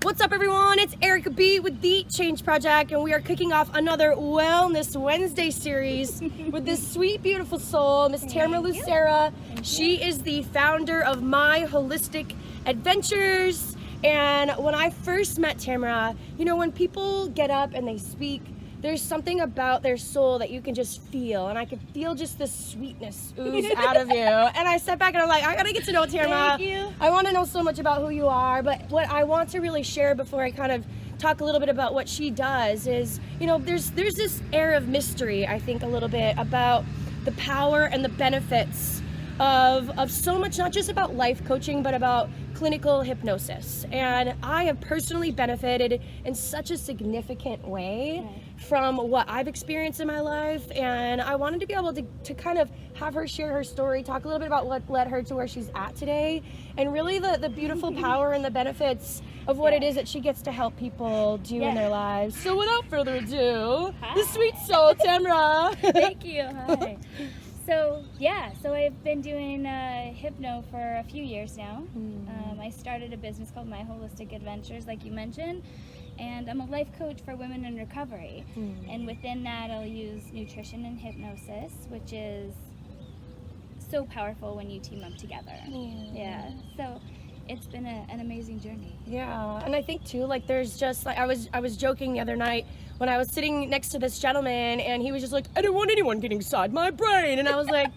What's up, everyone? It's Erica B with The Change Project, and we are kicking off another Wellness Wednesday series with this sweet, beautiful soul, Miss Tamara Lucero. She is the founder of My Holistic Adventures. And when I first met Tamara, you know, when people get up and they speak, there's something about their soul that you can just feel, and I could feel just this sweetness ooze out of you. And I sat back and I'm like, I gotta get to know Tamara. Thank you. I want to know so much about who you are, but what I want to really share before I kind of talk a little bit about what she does is, you know, there's this air of mystery, I think, a little bit about the power and the benefits of so much, not just about life coaching, but about clinical hypnosis. And I have personally benefited in such a significant way from what I've experienced in my life, and I wanted to be able to kind of have her share her story, talk a little bit about what led her to where she's at today, and really the beautiful power and the benefits of what it is that she gets to help people do in their lives. So without further ado, the sweet soul, Tamara. Thank you. Hi. So I've been doing hypno for a few years now. I started a business called My Holistic Adventures, like you mentioned, and I'm a life coach for women in recovery. And within that, I'll use nutrition and hypnosis, which is so powerful when you team up together. So it's been an amazing journey. And I think too, like, there's just like I was joking the other night when I was sitting next to this gentleman, and he was just like, I don't want anyone getting inside my brain, and I was like,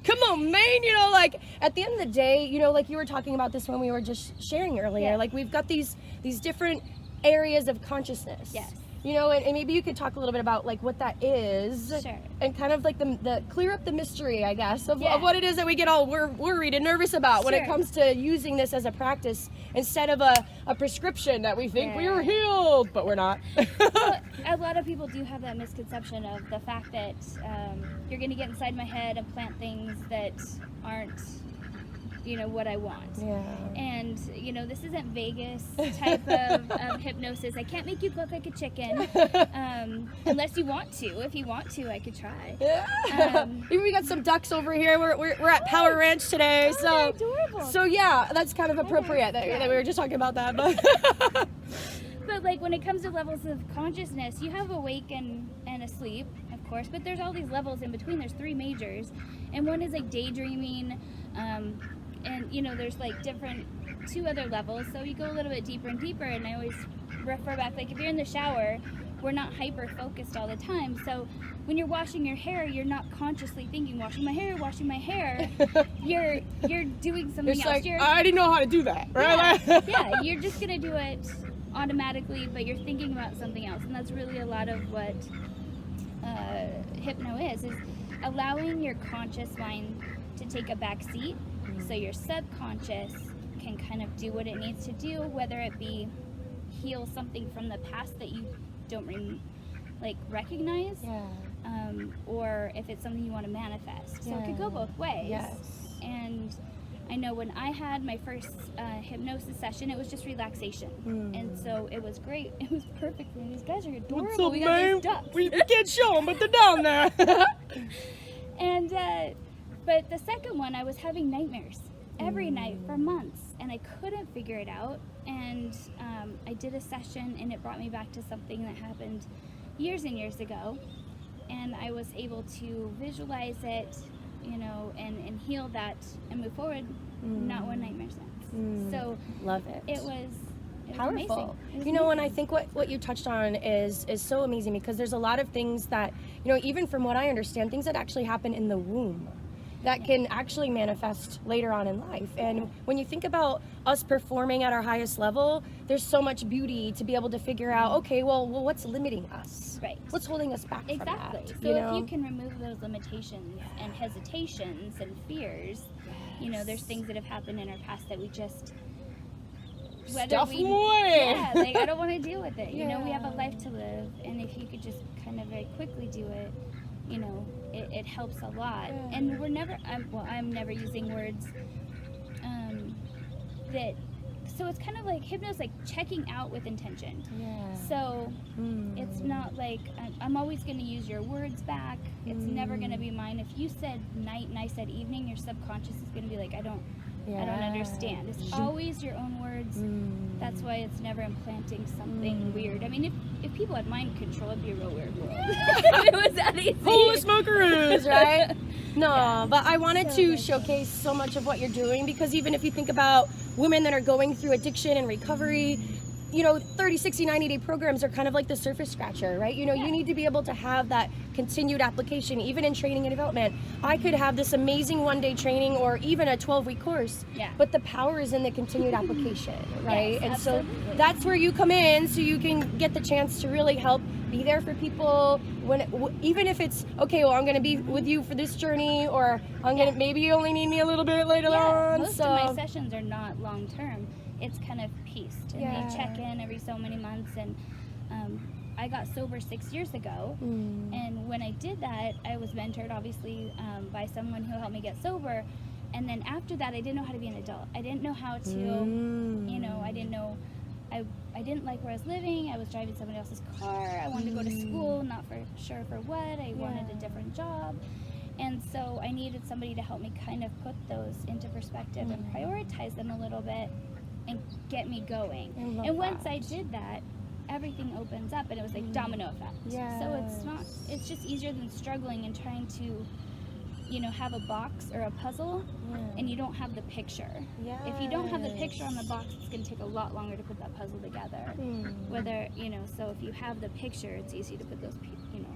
come on, man, you know, like, at the end of the day, you know, like you were talking about this when we were just sharing earlier, like, we've got these different areas of consciousness. You know, and maybe you could talk a little bit about like what that is, and kind of like the clear up the mystery, I guess, of what it is that we get all worried and nervous about when it comes to using this as a practice instead of a prescription that we think we are healed, but we're not. Well, a lot of people do have that misconception of the fact that you're going to get inside my head and plant things that aren't, you know, what I want. And, you know, this isn't Vegas type of hypnosis. I can't make you look like a chicken unless you want to. If you want to, I could try. Even we got some ducks over here. We're at Power Ranch today. So adorable. So yeah, that's kind of appropriate that we were just talking about that. But like when it comes to levels of consciousness, you have awake and asleep, of course, but there's all these levels in between. There's three majors, and one is like daydreaming, and you know, there's like two other levels, so you go a little bit deeper and deeper. And I always refer back, like if you're in the shower, we're not hyper focused all the time, so when you're washing your hair, you're not consciously thinking washing my hair. You're doing something else. Like, I didn't know how to do that, right? You're just gonna do it automatically, but you're thinking about something else. And that's really a lot of what hypno is allowing your conscious mind to take a back seat, so your subconscious can kind of do what it needs to do, whether it be heal something from the past that you don't recognize, or if it's something you want to manifest. So it could go both ways. And I know when I had my first hypnosis session, it was just relaxation, and so it was great. It was perfect. And these guys are adorable. What's up, we got these ducks. We can't show them, but they're down there. And but the second one, I was having nightmares every night for months, and I couldn't figure it out. And I did a session, and it brought me back to something that happened years and years ago, and I was able to visualize it, you know, and heal that and move forward. Not one nightmare since. So love it. It was powerful. Amazing. You know, and I think what you touched on is so amazing, because there's a lot of things that, you know, even from what I understand, things that actually happen in the womb that can actually manifest later on in life. And when you think about us performing at our highest level, there's so much beauty to be able to figure out, okay, well what's limiting us? What's holding us back from that? So if you can remove those limitations and hesitations and fears, you know, there's things that have happened in our past that we just stuff away. Like, I don't want to deal with it. You know, we have a life to live, and if you could just kind of very quickly do it, you know, it helps a lot. And I'm never using words that, so it's kind of like hypnosis, like checking out with intention. So it's not like I'm always going to use your words back. It's never going to be mine. If you said night and I said evening, your subconscious is going to be like, I don't understand. It's always your own words That's why it's never implanting something weird. I mean, if people had mind control, it'd be a real weird world. If it was that easy. Full of smokeroos, right? No, Yeah. but I wanted So to good. showcase so much of what you're doing, because even if you think about women that are going through addiction and recovery, you know, 30, 60, 90-day programs are kind of like the surface scratcher, right? You know, Yeah. you need to be able to have that continued application, even in training and development. I could have this amazing one-day training or even a 12-week course, Yeah. but the power is in the continued application, right? Yes, and absolutely. so that's where you come in, so you can get the chance to really help be there for people when even if it's okay, well, I'm going to be with you for this journey, or I'm going to, maybe you only need me a little bit later Yeah, on. most So of my sessions are not long term. It's kind of pieced, and Yeah. they check in every so many months. And I got sober 6 years ago, and when I did that, I was mentored, obviously, by someone who helped me get sober. And then after that, I didn't know how to be an adult. I didn't know how to, you know, I didn't know. I didn't like where I was living. I was driving somebody else's car. I wanted to go to school, not for sure for what. I wanted a different job. And so I needed somebody to help me kind of put those into perspective and prioritize them a little bit and get me going. I love And once that. I did that, everything opens up, and it was like domino effect. So it's just easier than struggling and trying to, you know, have a box or a puzzle and you don't have the picture. If you don't have the picture on the box, it's going to take a lot longer to put that puzzle together. Whether, you know, so if you have the picture, it's easy to put those, you know,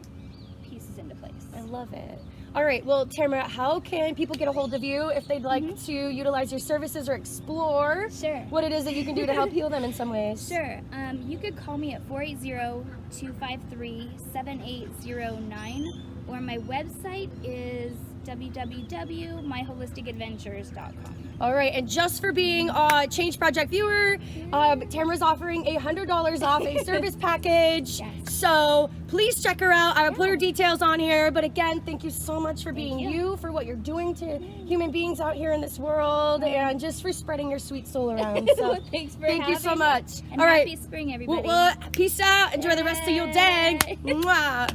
pieces into place. I love it. All right, well, Tamara, how can people get a hold of you if they'd like to utilize your services or explore Sure. what it is that you can do to help heal them in some ways? Sure. You could call me at 480-253-7809, or my website is www.myholisticadventures.com. All right, and just for being a Change Project viewer, Tamara's offering $100 off a service package. Yes. So please check her out. I will put her details on here. But again, thank you so much for being you. you, for what you're doing to human beings out here in this world, and just for spreading your sweet soul around. So Well, thanks for thank you so having much. me. And All right. happy spring, everybody. Well, peace out. Enjoy the rest of your day. Yay. Mwah.